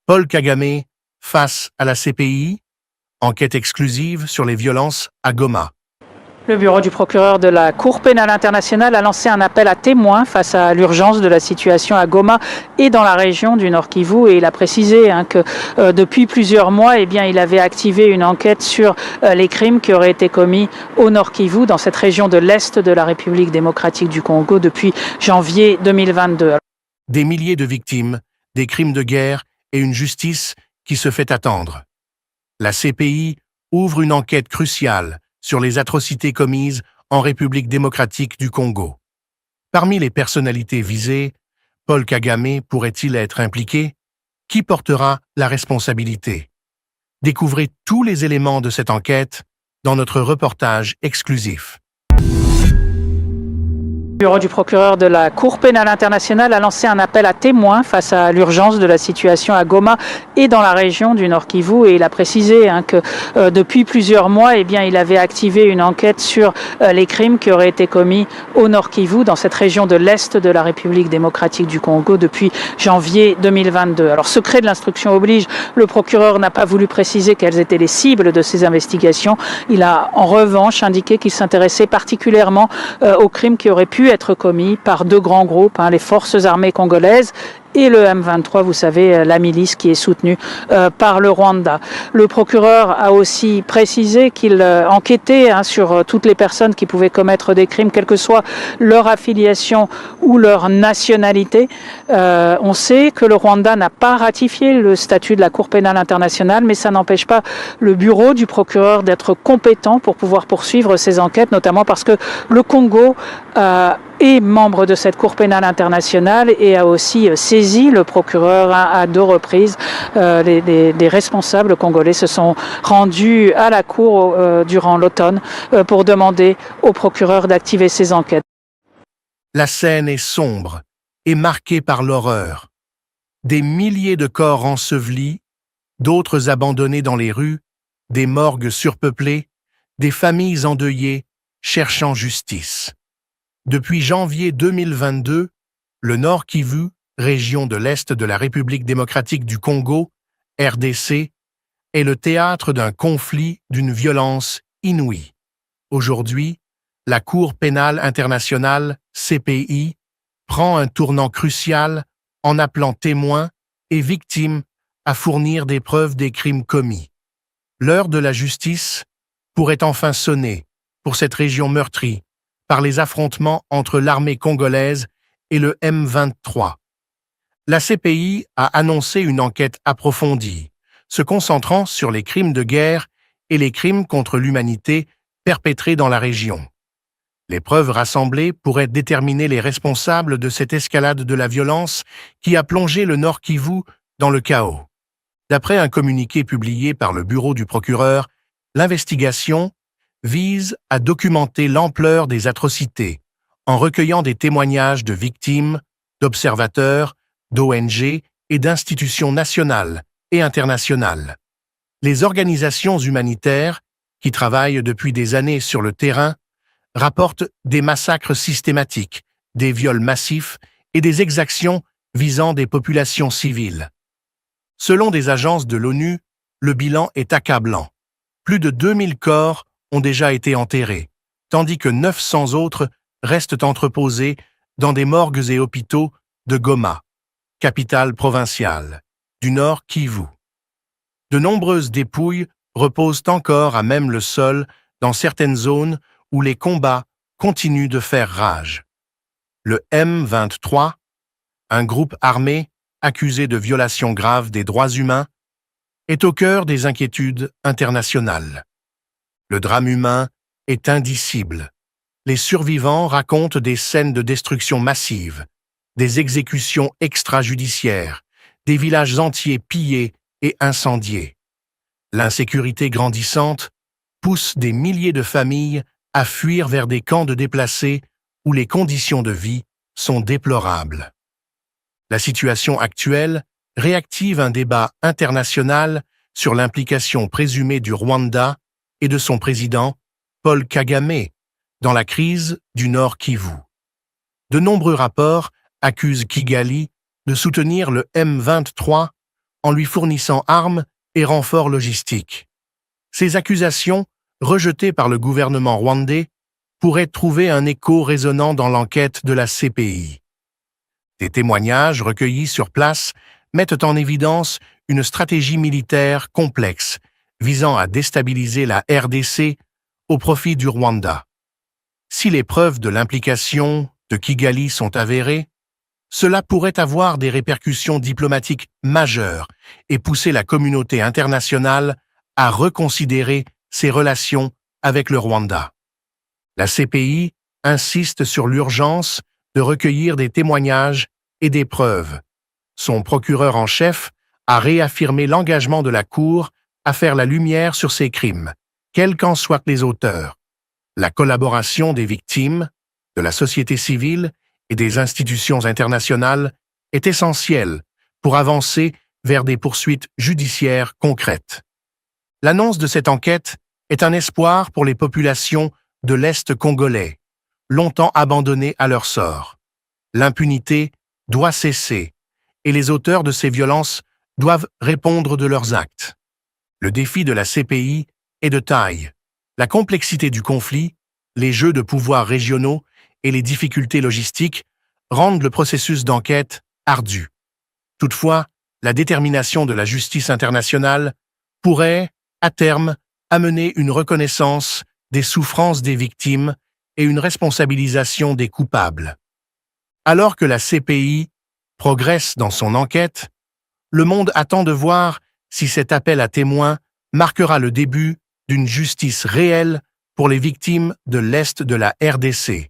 Paul Kagame face à la CPI, enquête exclusive sur les violences à Goma. Le bureau du procureur de la Cour pénale internationale a lancé un appel à témoins face à l'urgence de la situation à Goma et dans la région du Nord Kivu. Et il a précisé que depuis plusieurs mois, il avait activé une enquête sur les crimes qui auraient été commis au Nord Kivu, dans cette région de l'Est de la République démocratique du Congo, depuis janvier 2022. Des milliers de victimes, des crimes de guerre et une justice qui se fait attendre. La CPI ouvre une enquête cruciale sur les atrocités commises en République démocratique du Congo. Parmi les personnalités visées, Paul Kagame pourrait-il être impliqué? Qui portera la responsabilité? Découvrez tous les éléments de cette enquête dans notre reportage exclusif. Le bureau du procureur de la Cour pénale internationale a lancé un appel à témoins face à l'urgence de la situation à Goma et dans la région du Nord Kivu. Et il a précisé que depuis plusieurs mois, il avait activé une enquête sur les crimes qui auraient été commis au Nord Kivu, dans cette région de l'Est de la République démocratique du Congo, depuis janvier 2022. Alors, secret de l'instruction oblige, le procureur n'a pas voulu préciser quelles étaient les cibles de ces investigations. Il a en revanche indiqué qu'il s'intéressait particulièrement aux crimes qui auraient pu être commis par deux grands groupes, les forces armées congolaises et le M23, vous savez, la milice qui est soutenue par le Rwanda. Le procureur a aussi précisé qu'il enquêtait sur toutes les personnes qui pouvaient commettre des crimes, quelle que soit leur affiliation ou leur nationalité. On sait que le Rwanda n'a pas ratifié le statut de la Cour pénale internationale, mais ça n'empêche pas le bureau du procureur d'être compétent pour pouvoir poursuivre ces enquêtes, notamment parce que le Congo est membre de cette Cour pénale internationale et a aussi saisi le procureur à deux reprises. Des responsables congolais se sont rendus à la Cour durant l'automne pour demander au procureur d'activer ces enquêtes. La scène est sombre et marquée par l'horreur. Des milliers de corps ensevelis, d'autres abandonnés dans les rues, des morgues surpeuplées, des familles endeuillées cherchant justice. Depuis janvier 2022, le Nord Kivu, région de l'Est de la République démocratique du Congo, RDC, est le théâtre d'un conflit d'une violence inouïe. Aujourd'hui, la Cour pénale internationale, CPI, prend un tournant crucial en appelant témoins et victimes à fournir des preuves des crimes commis. L'heure de la justice pourrait enfin sonner pour cette région meurtrie par les affrontements entre l'armée congolaise et le M23. La CPI a annoncé une enquête approfondie, se concentrant sur les crimes de guerre et les crimes contre l'humanité perpétrés dans la région. Les preuves rassemblées pourraient déterminer les responsables de cette escalade de la violence qui a plongé le Nord Kivu dans le chaos. D'après un communiqué publié par le bureau du procureur, l'investigation vise à documenter l'ampleur des atrocités en recueillant des témoignages de victimes, d'observateurs, d'ONG et d'institutions nationales et internationales. Les organisations humanitaires, qui travaillent depuis des années sur le terrain, rapportent des massacres systématiques, des viols massifs et des exactions visant des populations civiles. Selon des agences de l'ONU, le bilan est accablant. Plus de 2000 corps ont déjà été enterrés, tandis que 900 autres restent entreposés dans des morgues et hôpitaux de Goma, capitale provinciale, du Nord Kivu. De nombreuses dépouilles reposent encore à même le sol dans certaines zones où les combats continuent de faire rage. Le M23, un groupe armé accusé de violations graves des droits humains, est au cœur des inquiétudes internationales. Le drame humain est indicible. Les survivants racontent des scènes de destruction massive, des exécutions extrajudiciaires, des villages entiers pillés et incendiés. L'insécurité grandissante pousse des milliers de familles à fuir vers des camps de déplacés où les conditions de vie sont déplorables. La situation actuelle réactive un débat international sur l'implication présumée du Rwanda et de son président, Paul Kagame, dans la crise du Nord Kivu. De nombreux rapports accusent Kigali de soutenir le M23 en lui fournissant armes et renforts logistiques. Ces accusations, rejetées par le gouvernement rwandais, pourraient trouver un écho résonnant dans l'enquête de la CPI. Des témoignages recueillis sur place mettent en évidence une stratégie militaire complexe visant à déstabiliser la RDC au profit du Rwanda. Si les preuves de l'implication de Kigali sont avérées, cela pourrait avoir des répercussions diplomatiques majeures et pousser la communauté internationale à reconsidérer ses relations avec le Rwanda. La CPI insiste sur l'urgence de recueillir des témoignages et des preuves. Son procureur en chef a réaffirmé l'engagement de la Cour à faire la lumière sur ces crimes, quels qu'en soient les auteurs. La collaboration des victimes, de la société civile et des institutions internationales est essentielle pour avancer vers des poursuites judiciaires concrètes. L'annonce de cette enquête est un espoir pour les populations de l'Est congolais, longtemps abandonnées à leur sort. L'impunité doit cesser et les auteurs de ces violences doivent répondre de leurs actes. Le défi de la CPI est de taille. La complexité du conflit, les jeux de pouvoir régionaux et les difficultés logistiques rendent le processus d'enquête ardu. Toutefois, la détermination de la justice internationale pourrait, à terme, amener une reconnaissance des souffrances des victimes et une responsabilisation des coupables. Alors que la CPI progresse dans son enquête, le monde attend de voir si cet appel à témoins marquera le début d'une justice réelle pour les victimes de l'Est de la RDC.